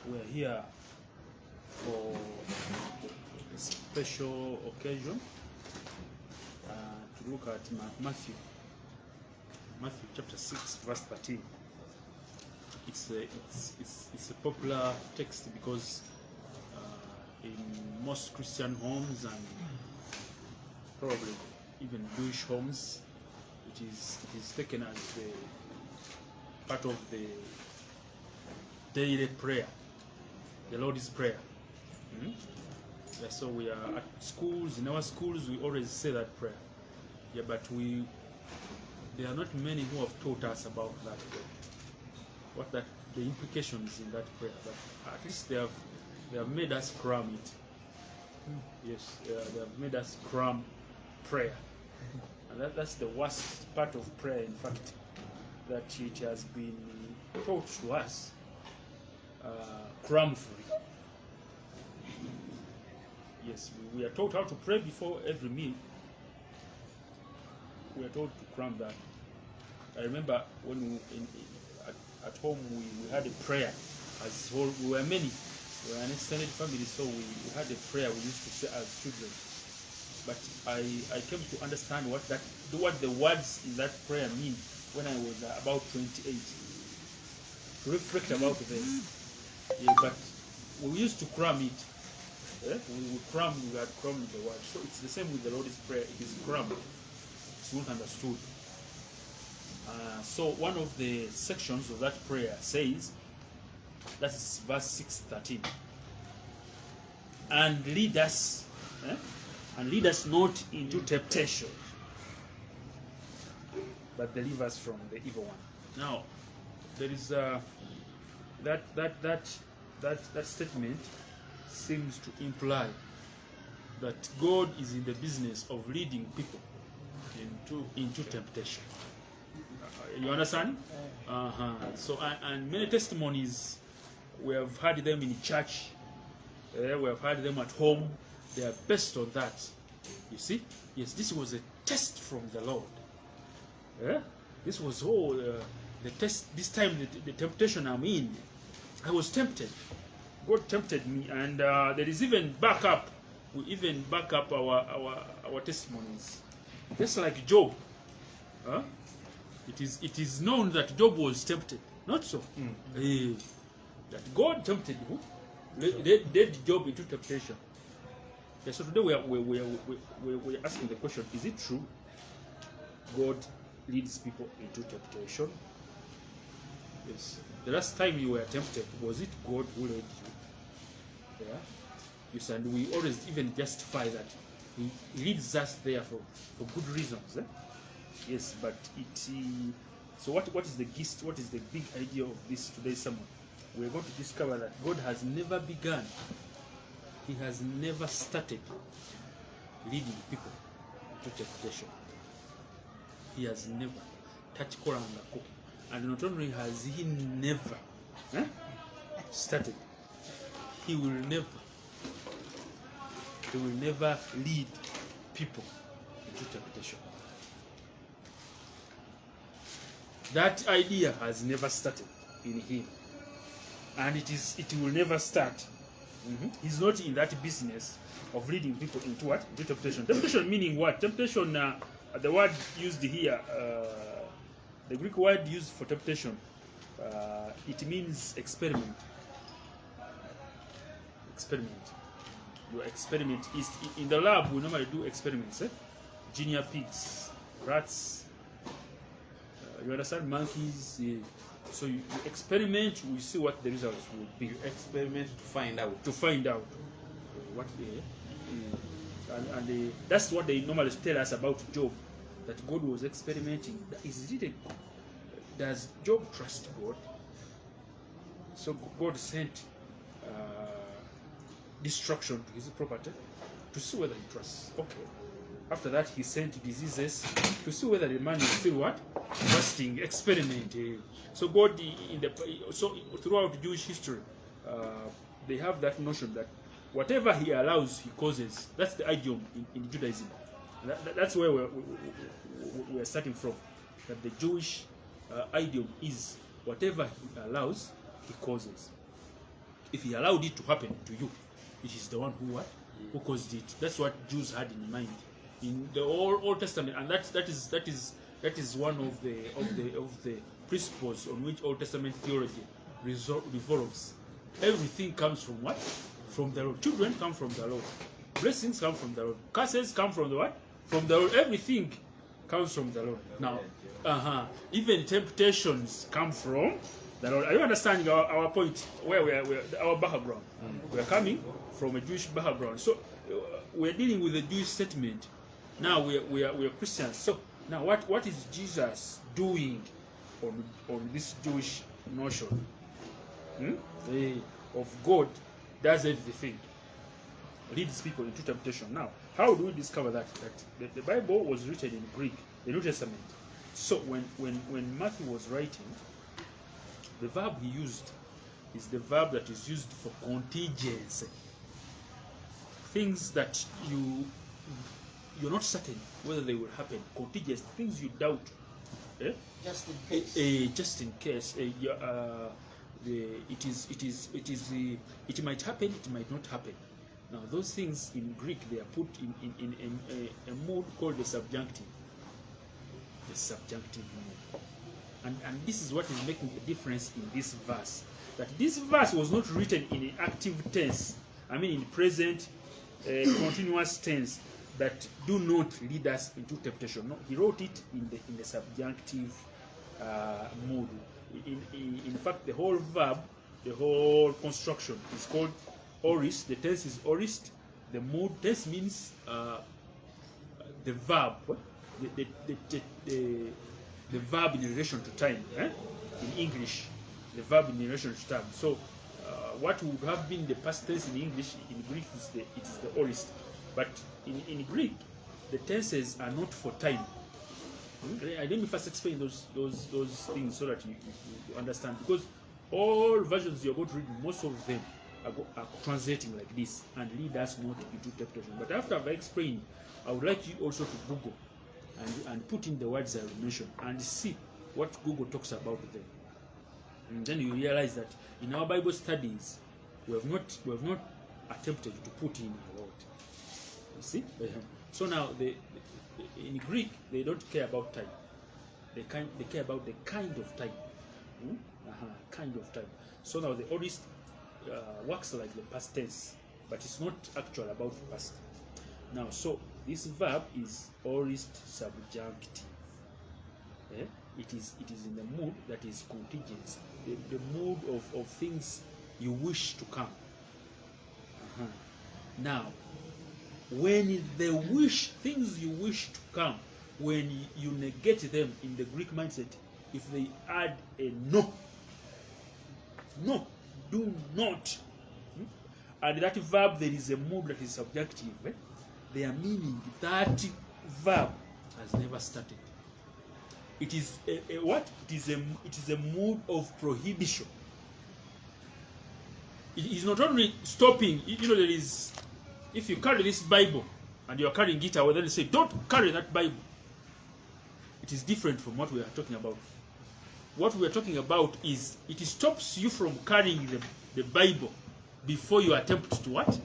we're here for a special occasion to look at Matthew chapter 6 verse 13. It's a popular text because in most Christian homes and probably even Jewish homes, it is taken as the part of the daily prayer, the Lord's Prayer. Yeah, so we are at schools. In our schools, we always say that prayer. Yeah, but there are not many who have taught us about that prayer. What the implications in that prayer. But at least they have made us cram it. Yes, they have made us cram prayer, and that's the worst part of prayer. In fact, that it has been taught to us cram-free. Yes, we are taught how to pray before every meal. We are told to cram that. I remember when at home we had a prayer. As whole, we were many. We were an extended family, so we had a prayer we used to say as children. But I came to understand what the words in that prayer mean when I was about 28. To reflect about them. Yeah, but we used to cram it. We had crammed the word. So it's the same with the Lord's Prayer. It is crammed. It's not understood. So one of the sections of that prayer says, that's verse 6:13. And lead us not into temptation, but deliver us from the evil one. Now, there is that statement seems to imply that God is in the business of leading people into temptation. You understand? So, and many testimonies, we have heard them in church, we have heard them at home. They are based on that. You see? Yes, this was a test from the Lord. This was the test. This time, the temptation I'm in, I was tempted. God tempted me, and there is even backup. We even back up our testimonies. Just like Job. It is known that Job was tempted. Not so. That God tempted who? Led Job into temptation. Yeah, so today we are asking the question: is it true God leads people into temptation? Yes. The last time you were tempted, was it God who led you? Yeah. Yes, and we always even justify that He leads us there for good reasons. Yes, but so what is the gist? What is the big idea of this today's sermon? We're going to discover that God has never begun. He has never started leading people into temptation. He has never touched Korangako. And not only has He never started, He will never lead people into temptation. That idea has never started in Him, and it will never start. He's not in that business of leading people into what? Into temptation. Temptation meaning what? Temptation, the word used here, the Greek word used for temptation, it means experiment. Experiment. You experiment is in the lab. We normally do experiments. Guinea pigs, rats. You understand? Monkeys. So you experiment. We see what the results will be. You experiment to find out. To find out what and that's what they normally tell us about Job. That God was experimenting. Does Job trust God? So God sent destruction to his property to see whether he trusts. Okay. After that, he sent diseases to see whether the man is still what? Trusting. Experiment. So God, so throughout Jewish history, they have that notion that whatever He allows, He causes. That's the idiom in Judaism. That's where we are starting from. That the Jewish idiom is whatever He allows, He causes. if he allowed it to happen to you, it is the one who what? Who caused it. That's what Jews had in mind in the Old Testament, and that is one of the principles on which Old Testament theology revolves. Everything comes from what? From the Lord. Children come from the Lord. Blessings come from the Lord. Curses come from the what? From the Lord. Everything comes from the Lord. Now, even temptations come from the Lord. Are you understanding our point? Where we are our background? We are coming from a Jewish background. So we are dealing with a Jewish statement. Now we are Christians. So now what is Jesus doing on this Jewish notion of God does everything, leads people into temptation? Now, how do we discover that the Bible was written in Greek, the New Testament? So when Matthew was writing, the verb he used is the verb that is used for contingency. Things that you're not certain whether they will happen. Contingent, things you doubt. Just in case. Just in case. It might happen, it might not happen. Now those things in Greek, they are put in a mood called the subjunctive. The subjunctive mood. And this is what is making the difference in this verse. That this verse was not written in an active tense. I mean in present continuous tense, that do not lead us into temptation. No, he wrote it in the subjunctive mood. In fact, the whole verb, the whole construction is called aorist. The tense is aorist. The mood tense means the verb, the verb in relation to time. In English, the verb in relation to time. So, what would have been the past tense in English, in Greek, it is the aorist. But in Greek, the tenses are not for time. Let me first explain those things so that you understand. Because all versions you're going to read, most of them are translating like this and lead us not into temptation. But after I've explained, I would like you also to Google and put in the words I mentioned and see what Google talks about them. And then you realize that in our Bible studies, we have not attempted to put in a word. You see? So now, in Greek, they don't care about time. They care about the kind of time. Kind of time. So now the aorist works like the past tense, but it's not actual about the past. Now, so this verb is aorist subjunctive. It is in the mood that is contingent, the mood of things you wish to come. Now, when things you wish to come, when you negate them in the Greek mindset, if they add a no, do not, and that verb there is a mood that is subjunctive, they are meaning that verb has never started. It is a what? It is a mood of prohibition. It is not only stopping. There is, if you carry this Bible and you are carrying it away, then you say, don't carry that Bible. It is different from what we are talking about. What we are talking about is, it stops you from carrying the Bible before you attempt to what?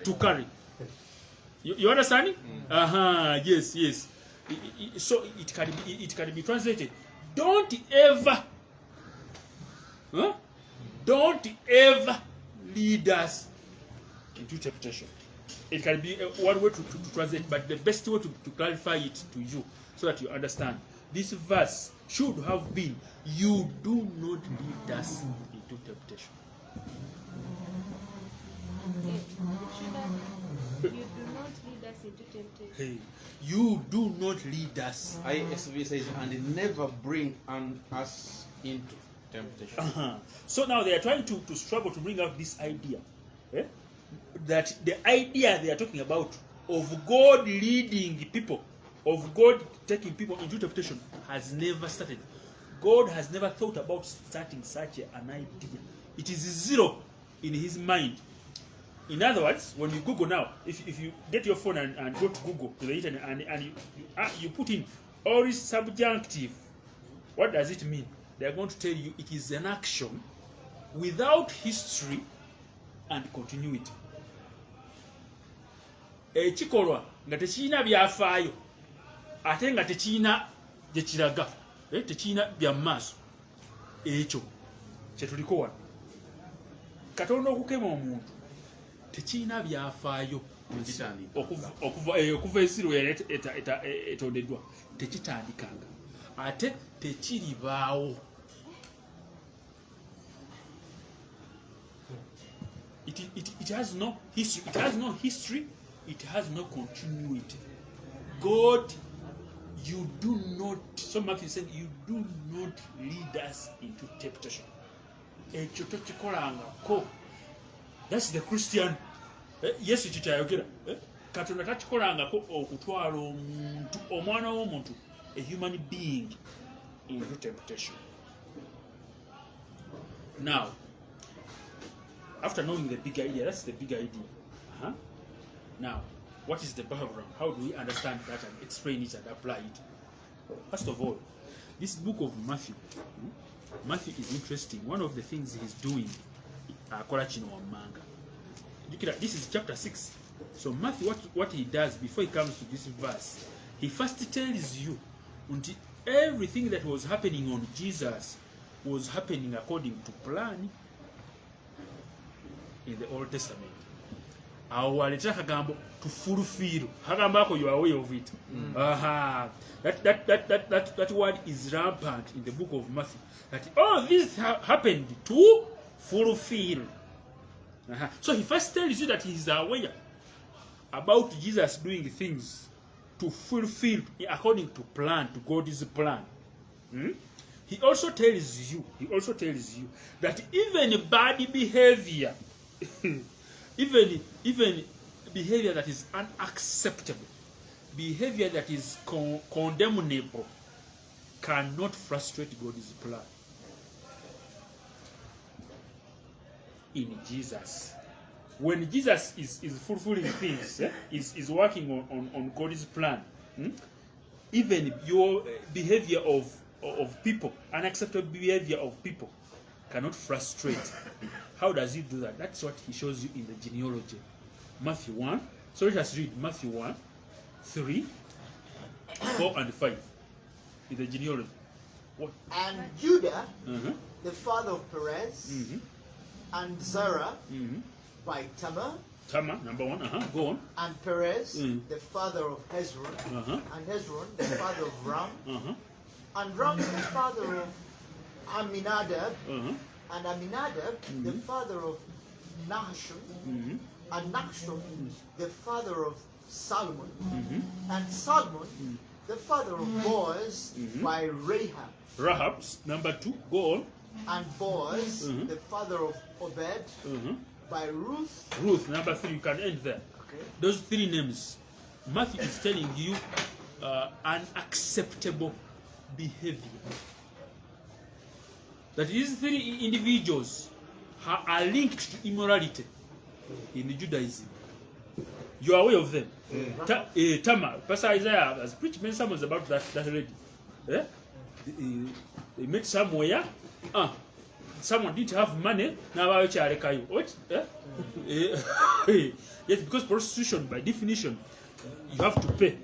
To carry. You understand it? Yes. So it can be translated. Don't ever lead us into temptation. It can be one way to translate, but the best way to clarify it to you so that you understand. This verse should have been, you do not lead us into temptation. You do not lead us into temptation. Hey, you do not lead us. ISV says, and never bring us into temptation. So now they are trying to struggle to bring out this idea. That the idea they are talking about of God leading people, of God taking people into temptation, has never started. God has never thought about starting such an idea. It is zero in his mind. In other words, when you Google now, if you get your phone and go to Google, to the internet, and you put in aorist subjunctive, what does it mean? They are going to tell you it is an action without history, and continuity. Ekikolwa nga tekirina byafaayo ate nga tekirina gye kiraga, tekirina bya maaso, ekyo kye tuliko wano. Katonda okukema omuntu tekirina byafaayo okuva ensi lwe yali etondeddwa, tekitandikanga ate tekiribaawo. It has no history. It has no history. It has no continuity. God, you do not. So Matthew said, you do not lead us into temptation. That's the Christian. Yes, it's a Katonda takikolangako okutwala omuntu, omwana w'omuntu, a human being, into temptation. Now, after knowing the big idea, that's the big idea. Now, what is the background? How do we understand that and explain it and apply it? First of all, this book of Matthew, Matthew is interesting. One of the things he's doing, this is chapter 6. So Matthew, what he does before he comes to this verse, he first tells you until everything that was happening on Jesus was happening according to plan in the Old Testament. To fulfill. You are aware of it. That word is rampant in the book of Matthew. That all this happened to fulfill. So he first tells you that he is aware about Jesus doing things to fulfill according to plan, to God's plan. He also tells you that even bad behavior, even behavior that is unacceptable, behavior that is condemnable, cannot frustrate God's plan. In Jesus, when Jesus is fulfilling things, is working on God's plan, even your behavior of people, unacceptable behavior of people, cannot frustrate. How does he do that? That's what he shows you in the genealogy. Matthew 1. So let us read Matthew 1, 3, 4, and 5. In the genealogy. What? And Judah, the father of Perez, and Zerah by Tamar. Tamar, number 1. Go on. And Perez, the father of Hezron, and Hezron, the father of Ram, and Ram, the father of Aminadab, and Aminadab, the father of Nahshon, and Nahshon, the father of Salmon, and Salmon, the father of Boaz by Rahab. Rahab, number 2, go on. And Boaz, the father of Obed by Ruth. Ruth, number 3, you can end there. Okay. Those 3 names, Matthew is telling you unacceptable behavior. That these 3 individuals are linked to immorality in Judaism. You are aware of them. Tamar, Pastor Isaiah has preached many sermons about that already. They met somewhere. Someone didn't have money. Now what? Yes, because prostitution, by definition, you have to pay.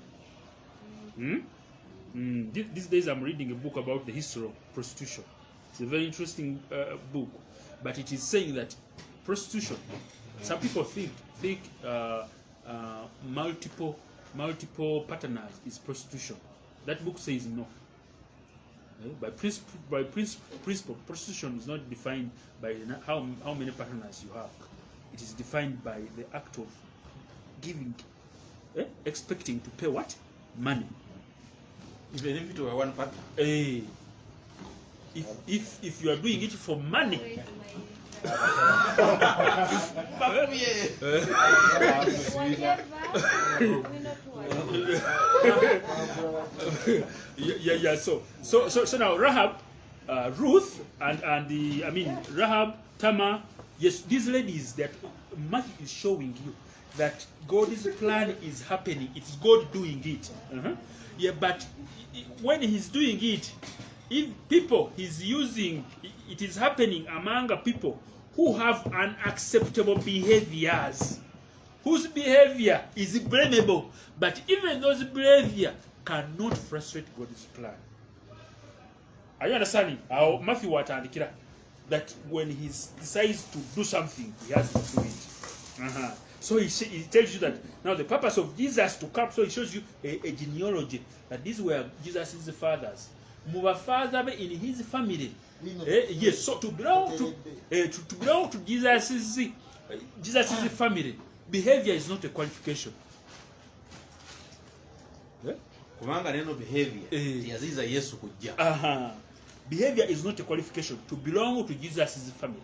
These days I'm reading a book about the history of prostitution. It's a very interesting book, but it is saying that prostitution. Some people think multiple patronage is prostitution. That book says no. By principle, prostitution is not defined by how many partners you have. It is defined by the act of giving, expecting to pay what? Money. Even if it were one partner. If you are doing it for money. So now Rahab, Ruth, and Rahab, Tamar. Yes, these ladies that Matthew is showing you that God's plan is happening. It's God doing it. Yeah, but when He's doing it, if people He's using, it is happening among people who have unacceptable behaviors, whose behavior is blamable, but even those behavior cannot frustrate God's plan. Are you understanding? How Matthew watandikira that when he decides to do something, he has to do it. So he tells you that now the purpose of Jesus to come, so he shows you a genealogy, that these were Jesus' fathers. Muba father in his family. Yes, so to belong to Jesus' family, behavior is not a qualification. Kubanga neno behavior yaziza Yesu kujja. Behavior is not a qualification to belong to Jesus' family.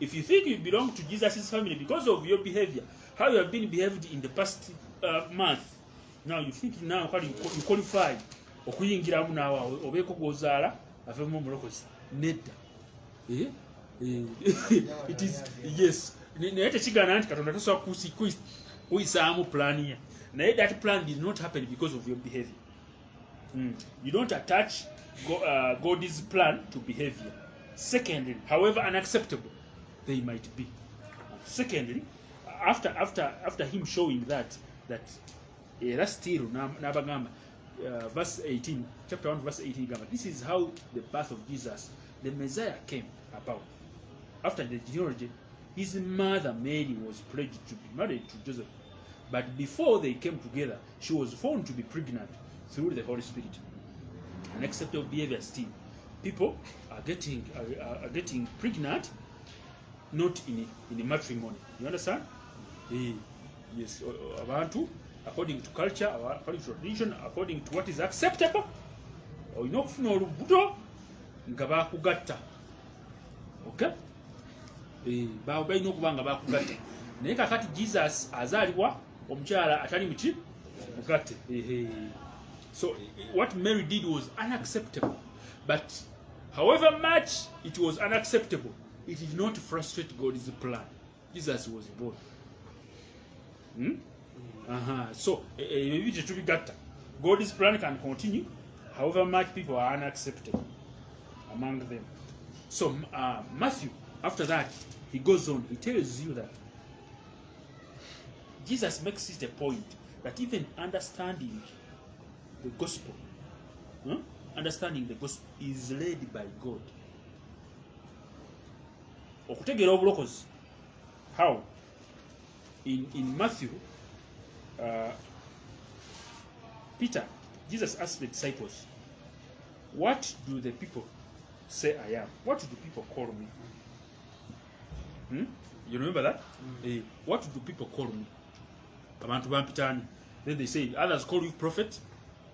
If you think you belong to Jesus' family because of your behavior, how you have been behaved in the past month, now you think now you qualify okuyingiramu nawe obeeko gozaala avemu omulokozi nedda. It is yes. Naye tekigana nti Katonda tasobola kuyisaamu plan ye. Naye that plan did not happen because of your behavior. You don't attach God's plan to behavior. Secondly, however unacceptable they might be. Secondly, after him showing that era still nabagamba verse 18, chapter 1 verse 18, this is how the birth of Jesus, the Messiah, came about. After the genealogy, his mother Mary was pledged to be married to Joseph, but before they came together, she was found to be pregnant through the Holy Spirit. Unacceptable behavior still. People are getting pregnant, not in a matrimony. You understand? Yes, abantu, according to culture, according to tradition, according to what is acceptable. Olina okufuna olubuto nga bakugatta. Okay? Balina okuba nga bakugatta. Naye kakati Jesus azaalibwa omukyala atali muki mugatte. So what Mary did was unacceptable. But however much it was unacceptable, it did not frustrate God's plan. Jesus was born. So God's plan can continue, however much people are unacceptable among them. So Matthew, after that, he goes on. He tells you that Jesus makes it a point that even understanding the gospel, is led by God. Okutegeera obulokozi. How? In Matthew, Peter, Jesus asked the disciples, "What do the people say I am? What do people call me?" You remember that? What do people call me? Abantu bampitani. Then they say, others call you prophet,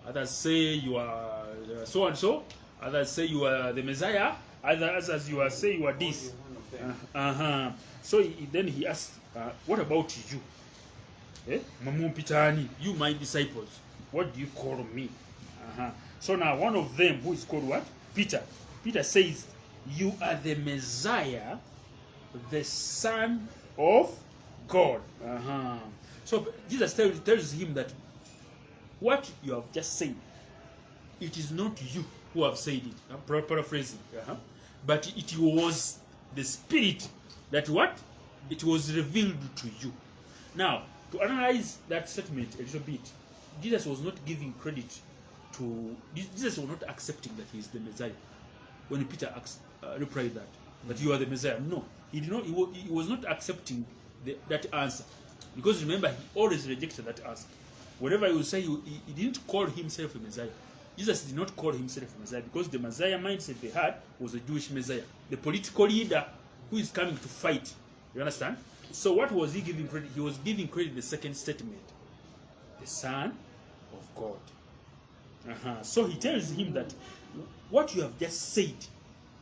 others say you are so and so, others say you are the Messiah, others say you are this. So then he asked, what about you? Mamumpitani, you my disciples, what do you call me? So now one of them, who is called what? Peter. Peter says, you are the Messiah, the Son of God. So Jesus tells him that what you have just said, it is not you who have said it. I'm paraphrasing. But it was the Spirit that what? It was revealed to you. Now, to analyze that statement a little bit, Jesus was not giving credit to... Jesus was not accepting that he is the Messiah. When Peter replied that you are the Messiah. No, he did not. He was not accepting that answer. Because remember, he always rejected that answer. Whenever he would say, he didn't call himself a Messiah. Jesus did not call himself a Messiah because the Messiah mindset they had was a Jewish Messiah. The political leader who is coming to fight. You understand? So what was he giving credit? He was giving credit the second statement. The Son of God. So he tells him that what you have just said,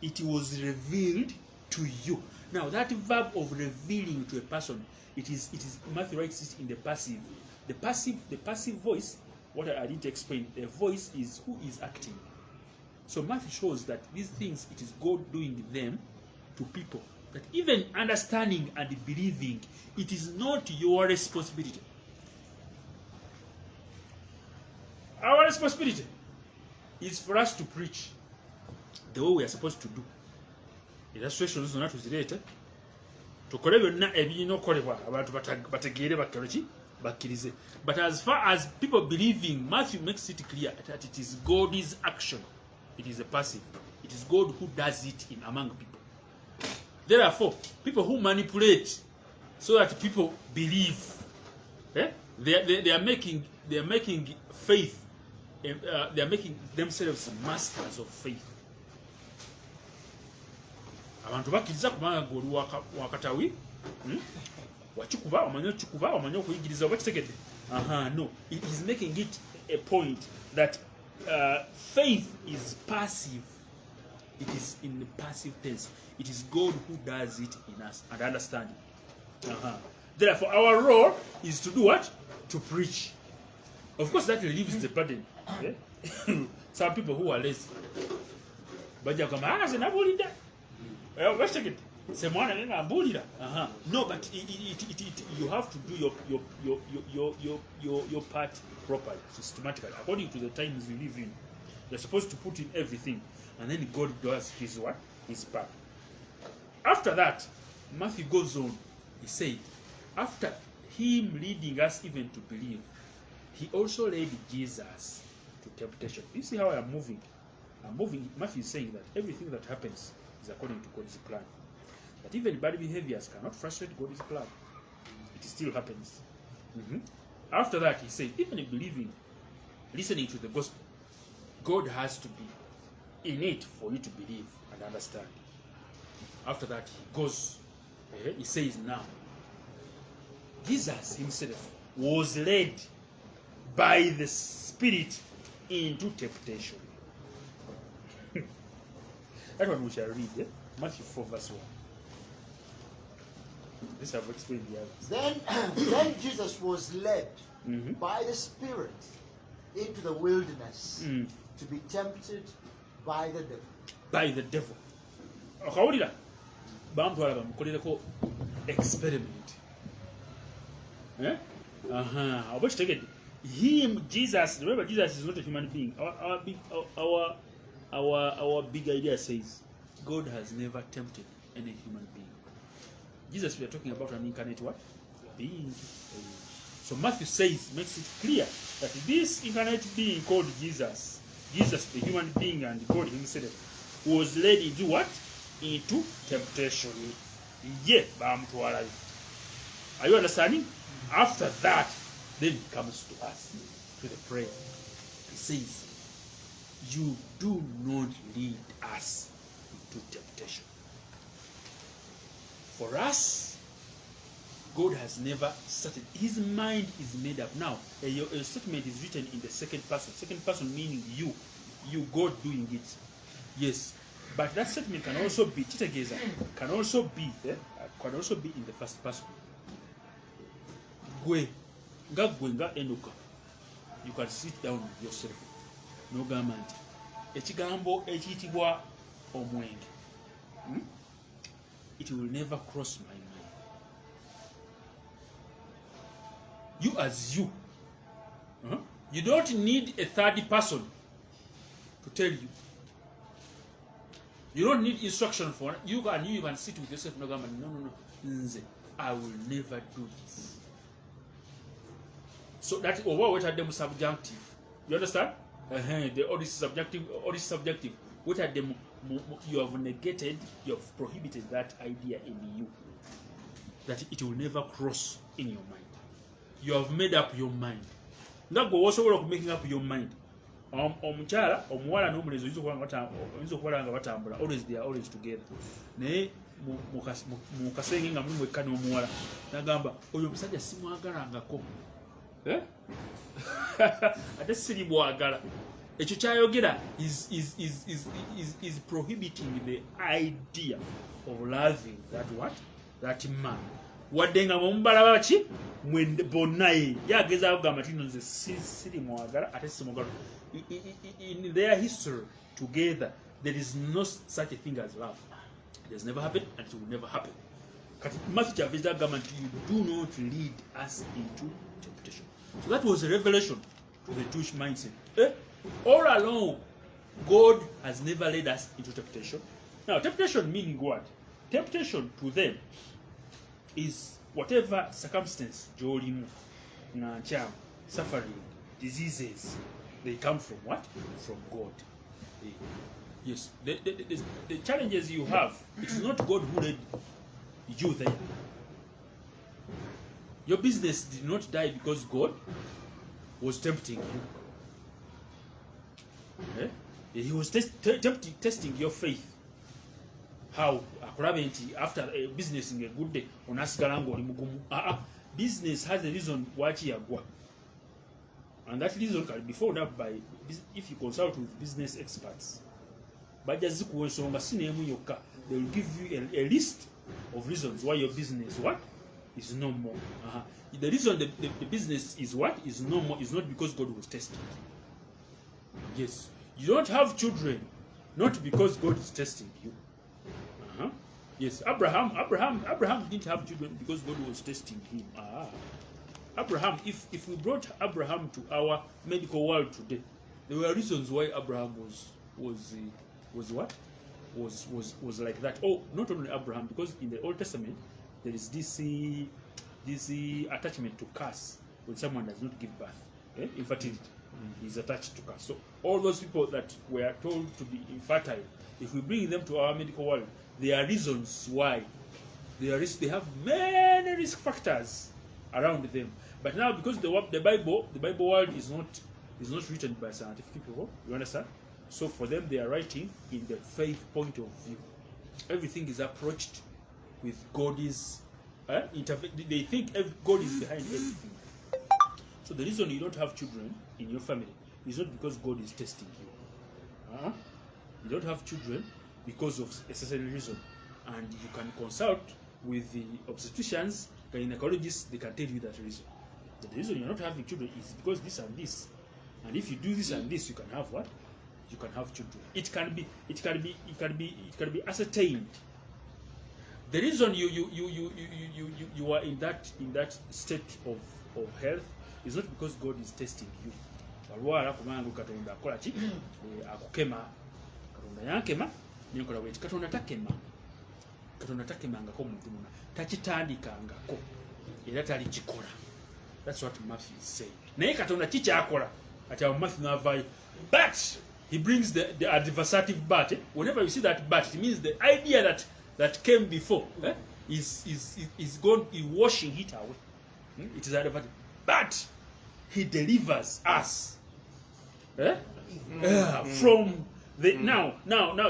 it was revealed to you. Now that verb of revealing to a person, it is Matthew writes it in the passive. The passive voice, what I didn't explain, the voice is who is acting. So Matthew shows that these things, it is God doing them to people. That even understanding and believing, it is not your responsibility. Our responsibility is for us to preach the way we are supposed to do. illustrations zonna tuzireete tukole byonna ebirina okukolebwa abantu bategeere bakkirize. But as far as people believing, Matthew makes it clear that it is God's action. It is a passive. It is God who does it in among people. Therefore, people who manipulate so that people believe, they are making faith. They are making themselves masters of faith. Abantu bakkiriza kubanga goli wakatawi wachikuba omanya okuyigiriza oba kitegedde. No, it is making it a point that faith is passive. It is in the passive tense. It is God who does it in us and understand it. Therefore, our role is to do what? To preach. Of course, that relieves the burden. Some people who are lazy. But you come, no, but you have to do your part properly, systematically, according to the times you live in. You're supposed to put in everything, and then God does his what? His part. After that, Matthew goes on. He said, after him leading us even to believe, he also led Jesus to temptation. You see how I am moving? I'm moving. Matthew is saying that everything that happens is according to God's plan. That even bad behaviors cannot frustrate God's plan. It still happens. After that, he said, even in believing, listening to the gospel, God has to be in it for you to believe and understand. After that, he goes, he says now, Jesus himself was led by the Spirit into temptation. That one we shall read, Matthew 4 verse 1. This I've explained the others. Then Jesus was led by the Spirit into the wilderness to be tempted by the devil. By the devil. Akawulira bamutwala bamukolereko experiment. Oba kitegedde. Him, Jesus, remember Jesus is not a human being. Our big idea says God has never tempted any human being. Jesus, we are talking about an incarnate what? Being. So Matthew makes it clear that this incarnate being called Jesus, the human being and God himself, was led into what? Into temptation. Are you understanding? After that, then he comes to us, to the prayer. He says, you do not lead us into temptation. For us, God has never started. His mind is made up. Now, a statement is written in the second person. Second person meaning you God doing it. Yes. But that statement can also be, can also be in the first person. Gwe nga Enoka. You can sit down with yourself. No government. Ekigambo ekiyitibwa omwenge. It will never cross my mind. You as you. You don't need a third person to tell you. You don't need instruction for it. You can sit with yourself. No, Nze, I will never do this. So that what are them subjunctive? You understand? All this subjective. What are them? You have negated, you have prohibited that idea in you. That it will never cross in your mind. You have made up your mind. Now go also making up your mind. Omukyala omuwala n'omulezi oyinza okubalanga batambula, always they are always together. Naye mu kasenge nga mulimu ekka n'omuwala n'agamba oyo omusajja simwagalangako. Ate siri bwagala. Ekyo kyayogera is prohibiting the idea of loving that man. Wadde nga mubalaba ki bonna ye yageza kugamba ti nze siri mwagala ate simwagala. In their history together, there is no such a thing as love. It has never happened and it will never happen. Matthew Chavez government, you do not lead us into temptation. So that was a revelation to the Jewish mindset. All along, God has never led us into temptation. Now, temptation meaning what? Temptation to them is whatever circumstance, jolimu, suffering, diseases, they come from what? From God. Yes. The challenges you have, it's not God who led you there. Your business did not die because God was tempting you. He was testing your faith. How after a business in a good day, business has a reason why you are. And that reason can be found out by if you consult with business experts. They will give you a list of reasons why your business is no more. The reason the business is no more is not because God was testing. Yes, you don't have children, not because God is testing you. Yes, Abraham didn't have children because God was testing him. Abraham, if we brought Abraham to our medical world today, there were reasons why Abraham was like that. Oh, not only Abraham, because in the Old Testament there is this attachment to curse when someone does not give birth. Infertility is attached to curse. So all those people that were told to be infertile, if we bring them to our medical world, there are reasons why. They have many risk factors around them. But now, because the Bible world is not written by scientific people, you understand? So for them, they are writing in the faith point of view. Everything is approached with God's they think God is behind everything. So the reason you don't have children in your family is not because God is testing you. You don't have children because of a certain reason, and you can consult with the obstetricians, gynecologists. They can tell you that reason. But the reason you're not having children is because this and this, and if you do this and this, you can have what? You can have children. It can be ascertained. The reason you are in that state of health is not because God is testing you. Katonda takemangako muntu muna takitandikangako era talikikola. That's what Matthew is saying. Naye Katonda kikyakola ati Matthew n'avaayo, but he brings the adversative but. Whenever you see that but, it means the idea that came before is gone, is washing it away. It is adversative, but he delivers us from the now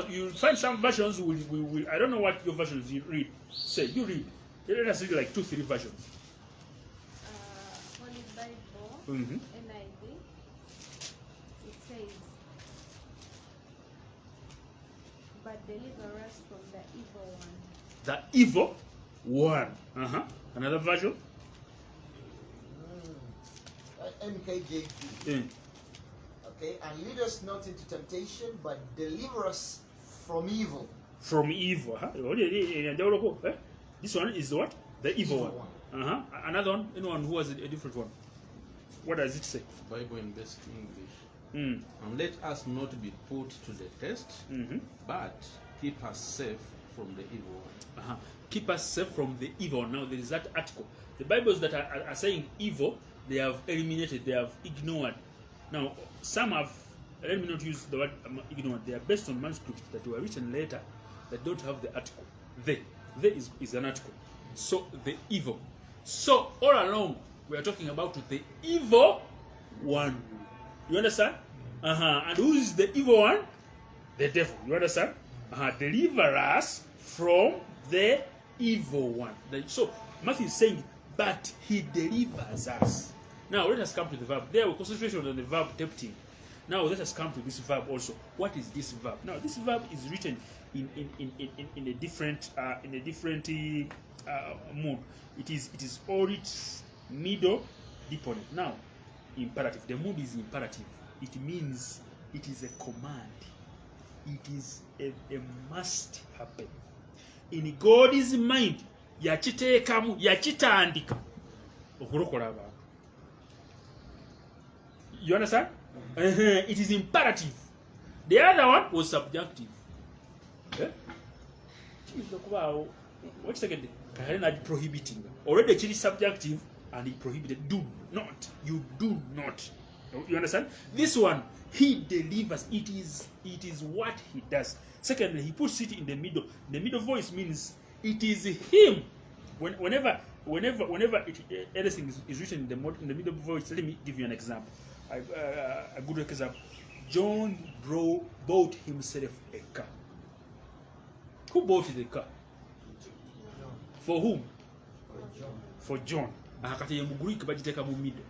you find some versions will I don't know what your versions you read. Say you read. Let us read like 2-3 versions. Holy Bible, NIV. It says, "But deliver us from the evil one." The evil one. Another version. NKJV. Okay, and lead us not into temptation, but deliver us from evil. From evil. This one is what? The evil one. Another one. Anyone who has a different one. What does it say? Bible in best English. And let us not be put to the test, but keep us safe from the evil one. Keep us safe from the evil one. Now there is that article. The Bibles that are saying evil, they have eliminated, they have ignored. Now, some have, let me not use the word ignorant, they are based on manuscripts that were written later that don't have the article. There is an article. So, the evil. So, all along, we are talking about the evil one. You understand? And who is the evil one? The devil. You understand? Deliver us from the evil one. So, Matthew is saying, but he delivers us. Now let us come to the verb. There we concentrate on the verb tempting. Now let us come to this verb also. What is this verb? Now this verb is written in a different mood. It is orit, middle, deponent. Now imperative. The mood is imperative. It means it is a command. It is a must happen. In God's mind, yakiteekamu, yakitandika okulokola abantu. You understand? It is imperative. The other one was subjunctive. kiyinza okubaawo wakitegedde kakale nadi prohibiting already kiri subjective and he prohibited do not, you do not. You understand? This one, he delivers. It is what he does. Secondly, he puts it in the middle. The middle voice means it is him. Whenever anything is written in the middle voice, let me give you an example. A good example. John bought himself a car. Who bought the car? For whom? For John. Akati yemugulike bagiteka mu middle.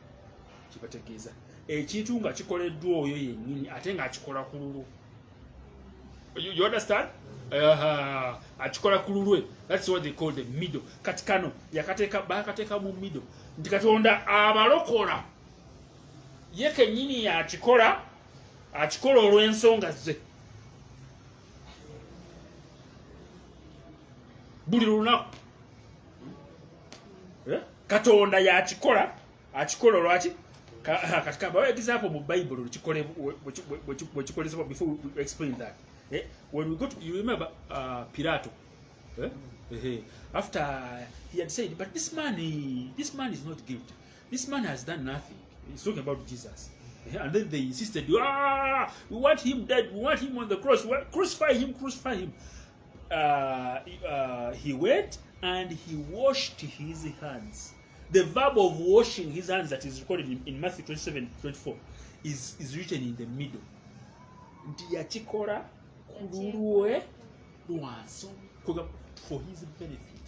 Kibategeeza. Ekintu nga kikoleddwa oyo yennyini ate nga akikola ku lulu. You understand? Akikola ku lulwe. That's what they call the middle. Kati kano bakateeka mu middle. Nti Katonda abalokola. Ye kennyini akikola olw'ensonga ze. Buli lunaku. Katonda yakikola olwaki? Katika bawa example mu Bible before we explain that. When we go to, you remember Pilato, after he had said, but this man is not guilty. This man has done nothing. He's talking about Jesus. And then they insisted, we want him dead, we want him on the cross, crucify him. He went and he washed his hands. The verb of washing his hands that is recorded in Matthew 27:24 is written in the middle. Ndiyachikora kululwe lwanso for his benefit.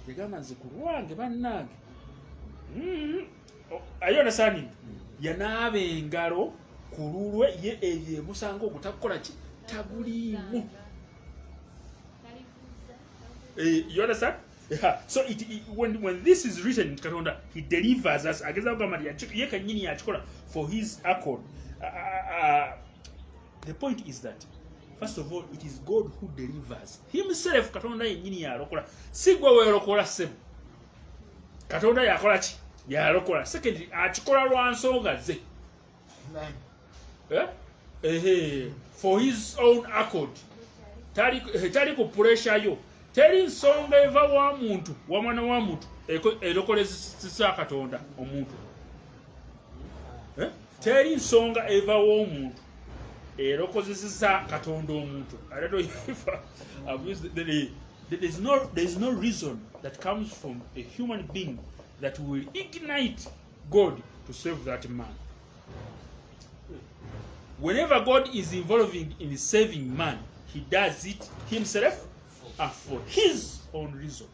Yagamba nze kulwange bannange. Are you understanding? Yanaaba engalo kululwe ye ebye musanga okutakola ki tagulimu. You understand? Yeah. So when this is written in Katonda, he delivers us. For his accord. The point is that, first of all, it is God who delivers himself. Katonda yenyini yalokola. Sigwa welokola sebo. Katonda yakola ki? Yalokola. Secondly, achikola lwansonga ze. For his own accord. Tali ku pressure yo. Teri nsonga eva wa muntu, wa mwana wa muntu, elokolezesa Katonda omuntu. Teri nsonga eva wa omuntu, elokolezesa Katonda omuntu. I don't know if I've used there is no reason that comes from a human being that will ignite God to save that man. Whenever God is involving in saving man, he does it himself. For his own reason,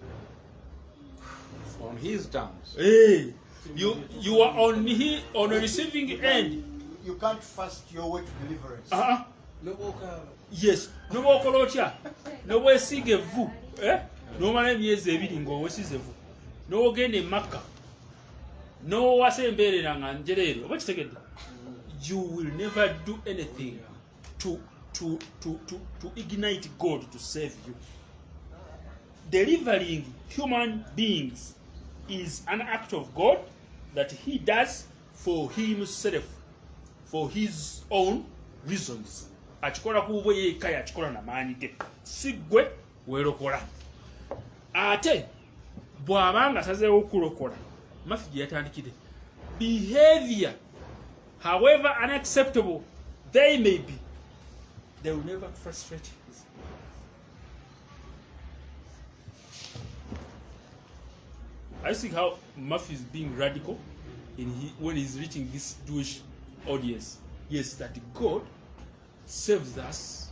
on his terms. Hey, you are on the receiving end. You can't fast your way to deliverance. Yes. No more kolotia. No way sige vu. No mala myezi ebiri ngo wesize vu. No gende Makka. No wasembere nga njerero. Obakitegedde. You will never do anything to ignite God to save you. Delivering human beings is an act of God that he does for himself, for his own reasons. Achikola kubo yeka achikola na maani ge. Sigwe welokola. Ate bwabanga sazeewo okulokola. Mafiji yatandikide. Behavior, however unacceptable they may be, they will never frustrate his. I think how Murphy is being radical when he's reaching this Jewish audience. Yes, that God saves us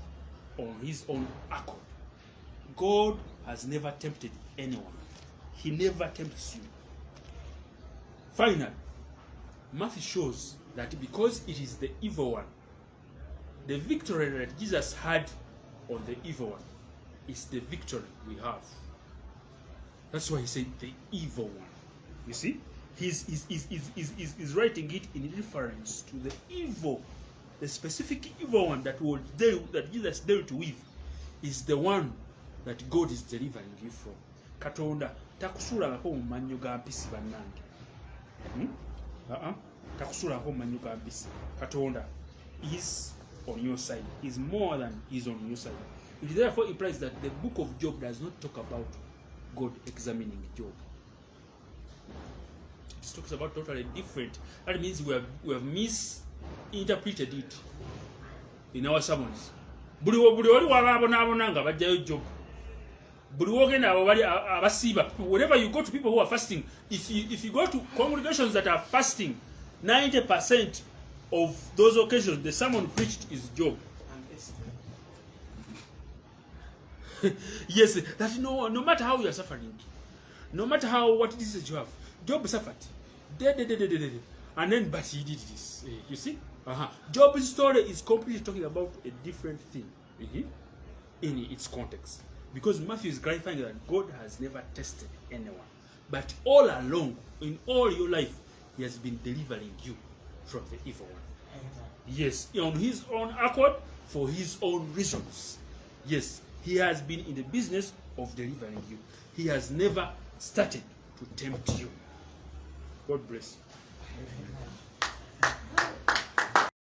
on his own accord. God has never tempted anyone. He never tempts you. Finally, Matthew shows that because it is the evil one, the victory that Jesus had on the evil one is the victory we have. That's why he said the evil one. You see? He's writing it in reference to the evil, the specific evil one that Jesus dealt with is the one that God is delivering you from. Katonda takusulangako mu mannyo ga mpisi bannange. Takusulangako mu mannyo ga mpisi. Katonda is on your side. He's more than he's on your side. It therefore implies that the book of Job does not talk about God examining Job. It talks about totally different. That means we have misinterpreted it in our sermons. Buli wali wababona nga bajjayo Job. Buli wogenda abo bali abasiba. Whenever you go to people who are fasting, if you go to congregations that are fasting, 90% of those occasions the sermon preached is Job. Yes, that no matter how you are suffering, no matter what it is that you have, Job suffered. And then, but he did this. You see? Job's story is completely talking about a different thing in its context. Because Matthew is clarifying that God has never tested anyone. But all along, in all your life, he has been delivering you from the evil one. Yes, on his own accord, for his own reasons. Yes, he has been in the business of delivering you. He has never started to tempt you. God bless you.